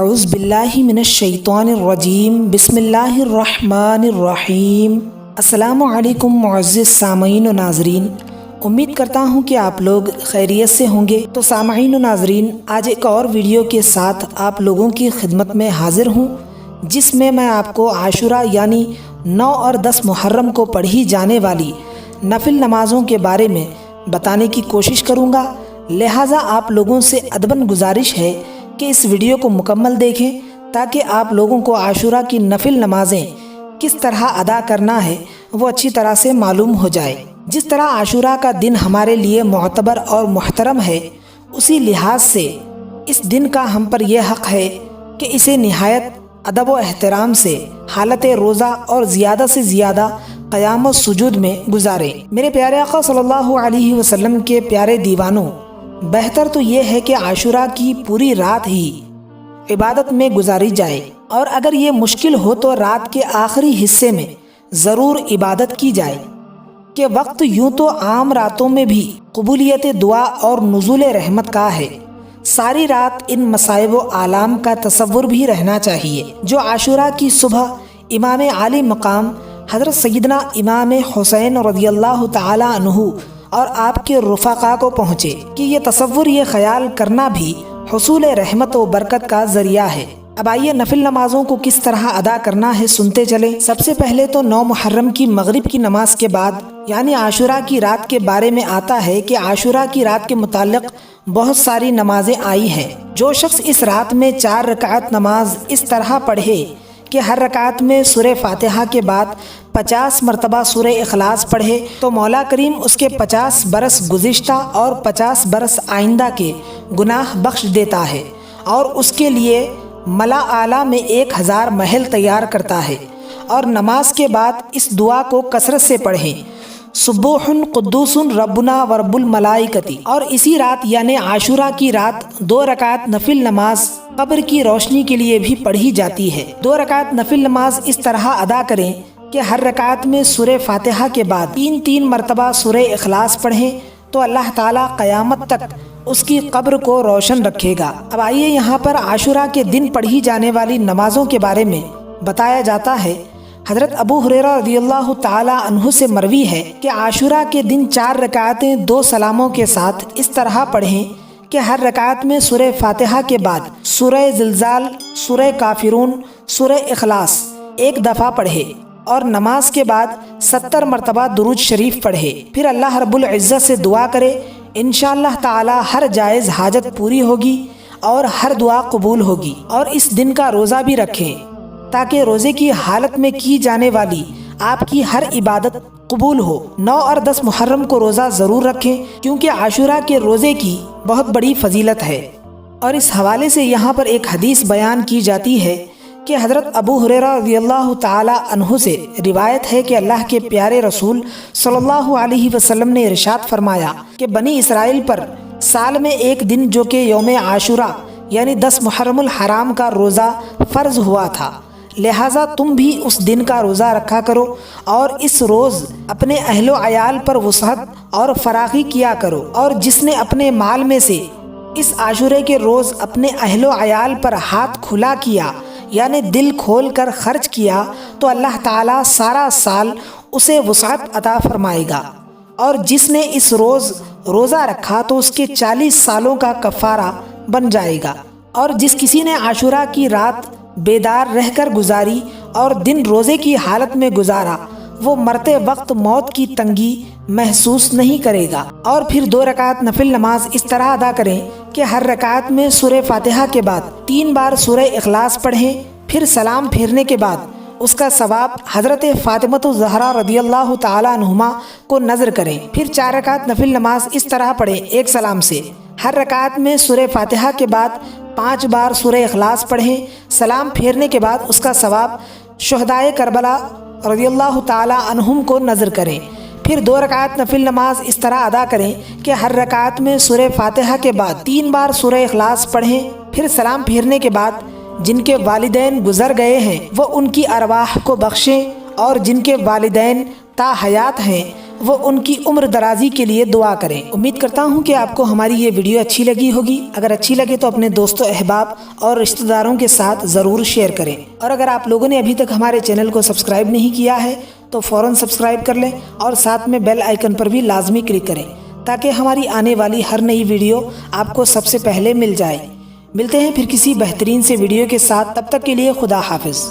اعوذ باللہ من الشیطان الرجیم بسم اللہ الرحمن الرحیم۔ السلام علیکم معزز سامعین و ناظرین، امید کرتا ہوں کہ آپ لوگ خیریت سے ہوں گے۔ تو سامعین و ناظرین، آج ایک اور ویڈیو کے ساتھ آپ لوگوں کی خدمت میں حاضر ہوں، جس میں میں آپ کو عاشورہ یعنی 9 اور 10 محرم کو پڑھی جانے والی نفل نمازوں کے بارے میں بتانے کی کوشش کروں گا۔ لہٰذا آپ لوگوں سے ادباً گزارش ہے کہ اس ویڈیو کو مکمل دیکھیں تاکہ آپ لوگوں کو عاشورہ کی نفل نمازیں کس طرح ادا کرنا ہے وہ اچھی طرح سے معلوم ہو جائے۔ جس طرح عاشورہ کا دن ہمارے لیے معتبر اور محترم ہے، اسی لحاظ سے اس دن کا ہم پر یہ حق ہے کہ اسے نہایت ادب و احترام سے حالت روزہ اور زیادہ سے زیادہ قیام و سجود میں گزاریں۔ میرے پیارے آقا صلی اللہ علیہ وسلم کے پیارے دیوانوں، بہتر تو یہ ہے کہ عاشورہ کی پوری رات ہی عبادت میں گزاری جائے، اور اگر یہ مشکل ہو تو رات کے آخری حصے میں ضرور عبادت کی جائے کہ وقت یوں تو عام راتوں میں بھی قبولیت دعا اور نزول رحمت کا ہے، ساری رات ان مصائب و آلام کا تصور بھی رہنا چاہیے جو عاشورہ کی صبح امام عالی مقام حضرت سیدنا امام حسین رضی اللہ تعالی عنہ اور آپ کے رفقا کو پہنچے کہ یہ تصور، یہ خیال کرنا بھی حصول رحمت و برکت کا ذریعہ ہے۔ اب آئیے نفل نمازوں کو کس طرح ادا کرنا ہے سنتے چلیں۔ سب سے پہلے تو 9 محرم کی مغرب کی نماز کے بعد یعنی عاشورہ کی رات کے بارے میں آتا ہے کہ عاشورہ کی رات کے متعلق بہت ساری نمازیں آئی ہیں۔ جو شخص اس رات میں 4 رکعت نماز اس طرح پڑھے کہ ہر رکعت میں سورہ فاتحہ کے بعد 50 مرتبہ سورہ اخلاص پڑھے تو مولا کریم اس کے 50 برس گزشتہ اور 50 برس آئندہ کے گناہ بخش دیتا ہے، اور اس کے لیے ملا اعلیٰ میں 1000 محل تیار کرتا ہے۔ اور نماز کے بعد اس دعا کو کثرت سے پڑھیں، سبوح قدوس ربنا ورب الملائکتی۔ اور اسی رات یعنی عاشورہ کی رات 2 رکعت نفل نماز قبر کی روشنی کے لیے بھی پڑھی جاتی ہے۔ 2 رکعت نفل نماز اس طرح ادا کریں کہ ہر رکعت میں سورہ فاتحہ کے بعد 3 مرتبہ سورہ اخلاص پڑھیں تو اللہ تعالیٰ قیامت تک اس کی قبر کو روشن رکھے گا۔ اب آئیے یہاں پر عاشورہ کے دن پڑھی جانے والی نمازوں کے بارے میں بتایا جاتا ہے۔ حضرت ابو ہریرہ رضی اللہ تعالی عنہ سے مروی ہے کہ عاشورہ کے دن 4 رکعتیں 2 سلاموں کے ساتھ اس طرح پڑھیں کہ ہر رکعت میں سورہ فاتحہ کے بعد سورہ زلزال، سورہ کافرون، سورہ اخلاص 1 دفعہ پڑھے، اور نماز کے بعد 70 مرتبہ درود شریف پڑھے، پھر اللہ رب العزت سے دعا کرے، انشاءاللہ تعالی ہر جائز حاجت پوری ہوگی اور ہر دعا قبول ہوگی۔ اور اس دن کا روزہ بھی رکھیں تاکہ روزے کی حالت میں کی جانے والی آپ کی ہر عبادت قبول ہو۔ 9 اور 10 محرم کو روزہ ضرور رکھیں کیونکہ عاشورہ کے روزے کی بہت بڑی فضیلت ہے۔ اور اس حوالے سے یہاں پر ایک حدیث بیان کی جاتی ہے کہ حضرت ابو ہریرہ رضی اللہ تعالی عنہ سے روایت ہے کہ اللہ کے پیارے رسول صلی اللہ علیہ وسلم نے ارشاد فرمایا کہ بنی اسرائیل پر سال میں ایک دن جو کہ یوم عاشورہ یعنی 10 محرم الحرام کا روزہ فرض ہوا تھا، لہٰذا تم بھی اس دن کا روزہ رکھا کرو اور اس روز اپنے اہل و عیال پر وسعت اور فراخی کیا کرو۔ اور جس نے اپنے مال میں سے اس عاشورے کے روز اپنے اہل و عیال پر ہاتھ کھلا کیا یعنی دل کھول کر خرچ کیا تو اللہ تعالیٰ سارا سال اسے وسعت عطا فرمائے گا، اور جس نے اس روز روزہ رکھا تو اس کے 40 سالوں کا کفارہ بن جائے گا۔ اور جس کسی نے عاشورہ کی رات بیدار رہ کر گزاری اور دن روزے کی حالت میں گزارا، وہ مرتے وقت موت کی تنگی محسوس نہیں کرے گا۔ اور پھر 2 رکعت نفل نماز اس طرح ادا کریں کہ ہر رکعت میں سورہ فاتحہ کے بعد 3 بار سورہ اخلاص پڑھیں، پھر سلام پھیرنے کے بعد اس کا ثواب حضرت فاطمہ الزہرا رضی اللہ تعالی عنہما کو نذر کریں۔ پھر 4 رکعت نفل نماز اس طرح پڑھیں 1 سلام سے، ہر رکعت میں سورہ فاتحہ کے بعد 5 بار سورہ اخلاص پڑھیں، سلام پھیرنے کے بعد اس کا ثواب شہدائے کربلا رضی اللہ تعالی عنہم کو نذر کریں۔ پھر 2 رکعت نفل نماز اس طرح ادا کریں کہ ہر رکعت میں سورہ فاتحہ کے بعد 3 بار سورہ اخلاص پڑھیں، پھر سلام پھیرنے کے بعد جن کے والدین گزر گئے ہیں وہ ان کی ارواح کو بخشیں، اور جن کے والدین تا حیات ہیں وہ ان کی عمر درازی کے لیے دعا کریں۔ امید کرتا ہوں کہ آپ کو ہماری یہ ویڈیو اچھی لگی ہوگی۔ اگر اچھی لگے تو اپنے دوستوں، احباب اور رشتہ داروں کے ساتھ ضرور شیئر کریں، اور اگر آپ لوگوں نے ابھی تک ہمارے چینل کو سبسکرائب نہیں کیا ہے تو فوراً سبسکرائب کر لیں اور ساتھ میں بیل آئیکن پر بھی لازمی کلک کریں تاکہ ہماری آنے والی ہر نئی ویڈیو آپ کو سب سے پہلے مل جائے۔ ملتے ہیں پھر کسی بہترین سے ویڈیو کے ساتھ، تب تک کے لیے خدا حافظ۔